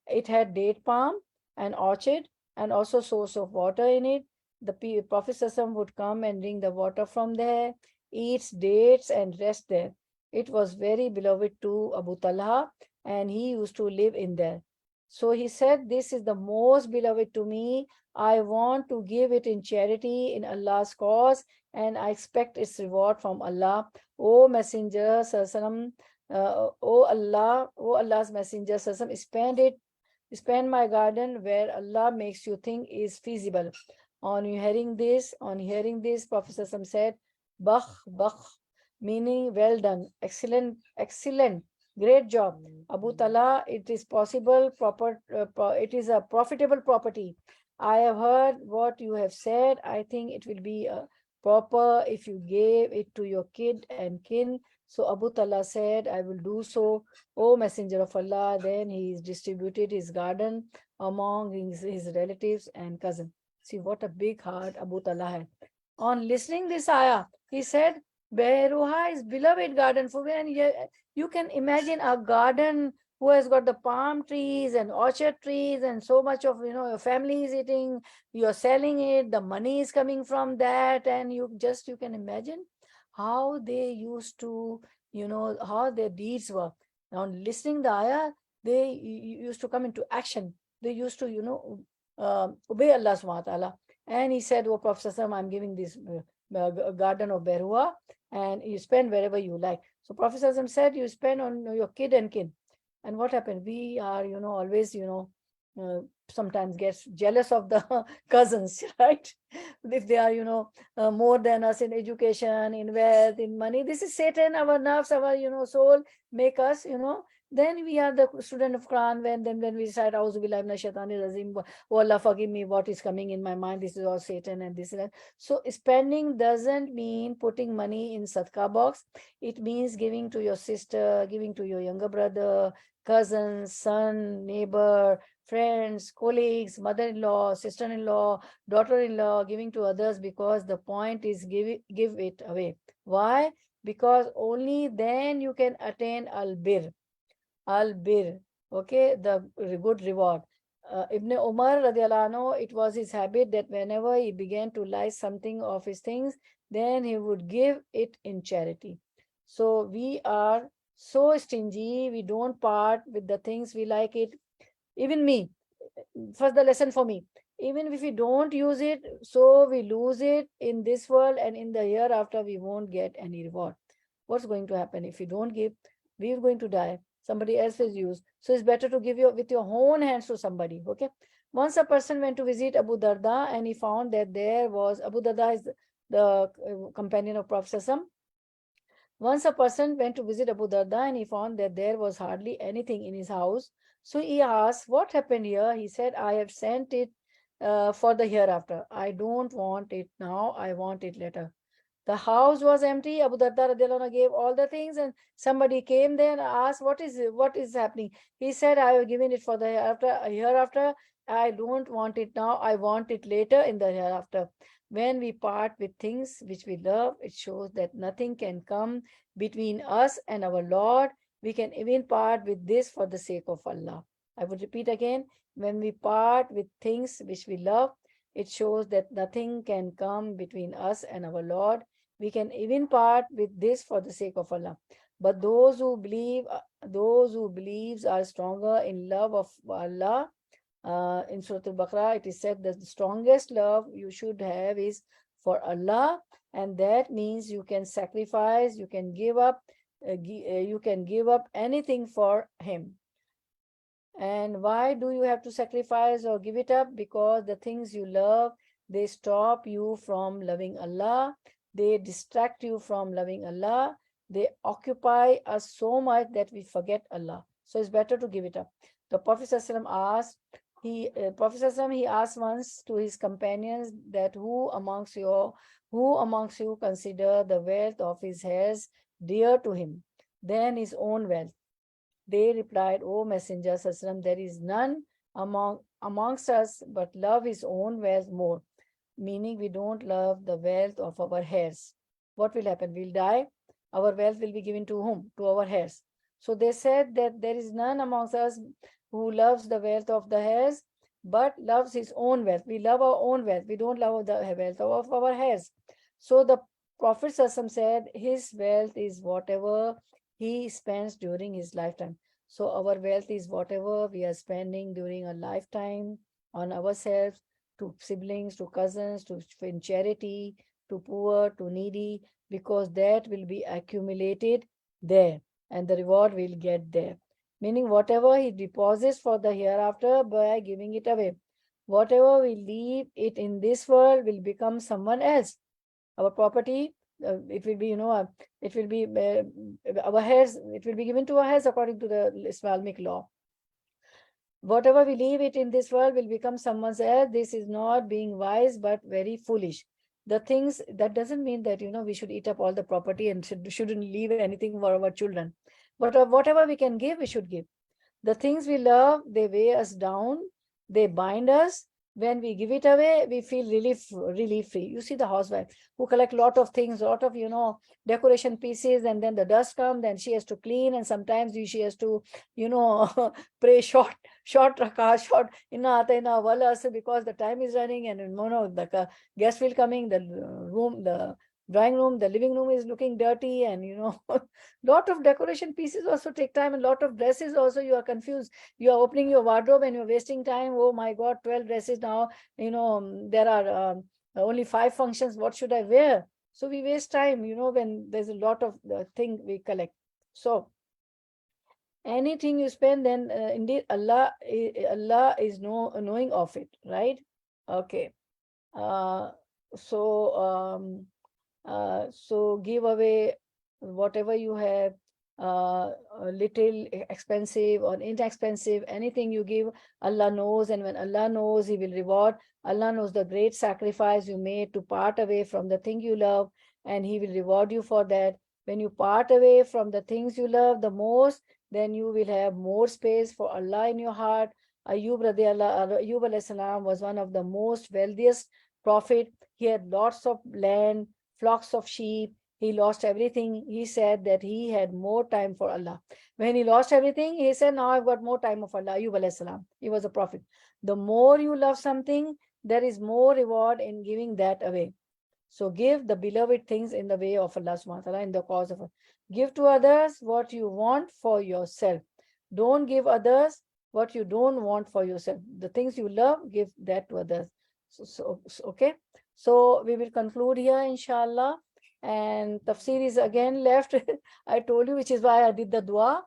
It had date palm and orchard and also source of water in it. The Prophet ﷺ would come and drink the water from there, eats dates and rest there. It was very beloved to Abu Talha, and he used to live in there. So he said, this is the most beloved to me. I want to give it in charity in Allah's cause, and I expect its reward from Allah. O Messenger Sallallahu O Allah's Messenger Sallallahu, spend my garden where Allah makes you think is feasible." On hearing this, Prophet Sallallahu said, "Bakh, bakh," meaning well done, excellent, excellent, great job. Abu Talha, it is possible, it is a profitable property. I have heard what you have said. I think it will be proper if you gave it to your kid and kin. So Abu Talha said, "I will do so, O Messenger of Allah." Then he distributed his garden among his relatives and cousins. See what a big heart Abu Talha had. On listening this ayah, he said, Beruha is beloved garden for me. And you can imagine a garden who has got the palm trees and orchard trees and so much of, your family is eating, you're selling it, the money is coming from that, and you can imagine how they used to, how their deeds were. Now listening the ayah, they used to come into action. They used to, obey Allah subhanahu wa ta'ala. And he said, "Oh Prophet Sallallahu, I'm giving this garden of Berua, and you spend wherever you like." So Prophet Sallallahu said, "You spend on your kid and kin." And what happened? We are, always, sometimes gets jealous of the cousins, right? If they are, more than us in education, in wealth, in money. This is Satan, our nerves, our, soul, make us, then we are the student of Quran, when we recite, "Auzu billahi minash shaitanir rajim, oh Allah, forgive me, what is coming in my mind, this is all Satan and this and that." So spending doesn't mean putting money in sadaqah box. It means giving to your sister, giving to your younger brother, cousin, son, neighbor, friends, colleagues, mother-in-law, sister-in-law, daughter-in-law, giving to others, because the point is give it away. Why? Because only then you can attain al-bir, okay, the good reward. Ibn Umar radiallahu anhu, it was his habit that whenever he began to like something of his things, then he would give it in charity. So we are so stingy, we don't part with the things we like it. Even me, first the lesson for me, even if we don't use it, so we lose it in this world, and in the hereafter we won't get any reward. What's going to happen if you don't give? We're going to die. Somebody else will use. So it's better to give with your own hands to somebody. Okay. Once a person went to visit Abu Darda, and he found that there was, Abu Darda is the companion of Prophet Sallallahu. Once a person went to visit Abu Darda, and he found that there was hardly anything in his house. So he asked, "What happened here?" He said, "I have sent it for the hereafter. I don't want it now. I want it later." The house was empty. Abu Darda radiallahu anhu gave all the things, and somebody came there and asked, what is happening? He said, "I have given it for the hereafter. I don't want it now. I want it later in the hereafter." When we part with things which we love, it shows that nothing can come between us and our Lord. We can even part with this for the sake of Allah. I would repeat again, when we part with things which we love, it shows that nothing can come between us and our Lord. We can even part with this for the sake of Allah. But those who believes are stronger in love of Allah. In Surah Al-Baqarah, it is said that the strongest love you should have is for Allah, and that means you can sacrifice, you can give up anything for Him. And why do you have to sacrifice or give it up? Because the things you love, they stop you from loving Allah. They distract you from loving Allah. They occupy us so much that we forget Allah. So it's better to give it up. The Prophet ﷺ asked, he asked once to his companions that who amongst you consider the wealth of his heirs dear to him than his own wealth? They replied, O Messenger sallallahu alaihi wasallam, there is none amongst us but love his own wealth more. Meaning we don't love the wealth of our heirs. What will happen? We'll die. Our wealth will be given to whom? To our heirs. So they said that there is none amongst us who loves the wealth of the heirs, but loves his own wealth. We love our own wealth. We don't love the wealth of our heirs. So the Prophet ﷺ said his wealth is whatever he spends during his lifetime. So our wealth is whatever we are spending during a lifetime on ourselves, to siblings, to cousins, to in charity, to poor, to needy, because that will be accumulated there and the reward will get there. Meaning whatever he deposits for the hereafter by giving it away. Whatever we leave it in this world will become someone else. Our property, it will be, it will be our heirs, it will be given to our heirs according to the Islamic law. Whatever we leave it in this world will become someone's else. This is not being wise, but very foolish. The things, that doesn't mean that, we should eat up all the property and shouldn't leave anything for our children. But whatever we can give, we should give. The things we love, they weigh us down, they bind us. When we give it away, we feel relief free. You see the housewife who collect a lot of things, a lot of, decoration pieces, and then the dust comes, then she has to clean, and sometimes she has to, pray short rakah, short attain, because the time is running, and the guest will coming, the room, the drawing room, the living room is looking dirty, and lot of decoration pieces also take time, and lot of dresses also, you are confused. You are opening your wardrobe and you're wasting time. Oh my God, 12 dresses now, there are only 5 functions. What should I wear? So we waste time, when there's a lot of thing we collect. So anything you spend, then indeed Allah is knowing of it, right? Okay. So give away whatever you have, little, expensive or inexpensive, anything you give, Allah knows, and when Allah knows, He will reward. Allah knows the great sacrifice you made to part away from the thing you love, and He will reward you for that. When you part away from the things you love the most, then you will have more space for Allah in your heart. Ayub alayhi salam was one of the most wealthiest prophet. He had lots of land, flocks of sheep. He lost everything. He said that he had more time for Allah. When he lost everything, he said, now I've got more time of Allah. Ayub alayhi salam. He was a prophet. The more you love something, there is more reward in giving that away. So give the beloved things in the way of Allah subhanahu wa ta'ala, in the cause of Allah. Give to others what you want for yourself. Don't give others what you don't want for yourself. The things you love, give that to others. Okay. So we will conclude here, inshallah. And tafsir is again left. I told you, which is why I did the dua.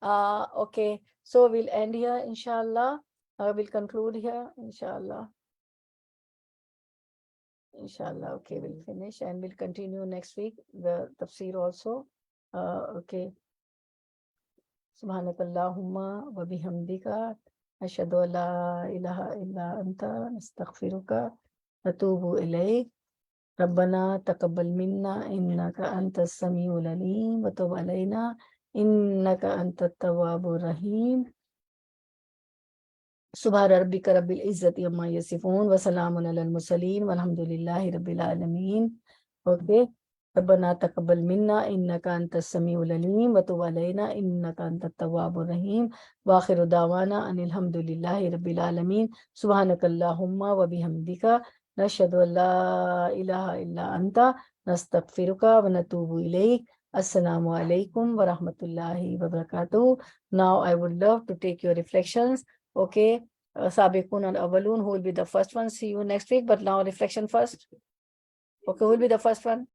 Okay. So we'll end here, inshallah. We'll conclude here, inshallah. Inshallah. Okay, we'll finish and we'll continue next week, the tafsir also. Okay. Subhanakallahumma wa bihamdika ashhadu an la ilaha illa anta astaghfiruka wa atubu ilayk. Rabbana taqabbal minna innaka antas samiul alim wa tub alayna innaka antat tawwabur rahim. Subhana rabbika rabbil izzati amma yasifun wa salamun alal mursalin walhamdulillahi rabbil alamin. Okay. Rabbana taqabbal minna innaka antas samiul alim wa tub alayna innaka antat tawwabur rahim. Wa akhiru da'wana anil hamdulillahi rabbil alamin. Subhanakallahumma wa bihamdika nashhadu an la ilaha illa anta nastaghfiruka wa natubu ilayk. Assalamu alaikum wa rahmatullahi wa barakatuh. Now I would love to take your reflections. Okay, Sabiqun and Awalun, who will be the first one? See you next week, but now reflection first. Okay, who will be the first one?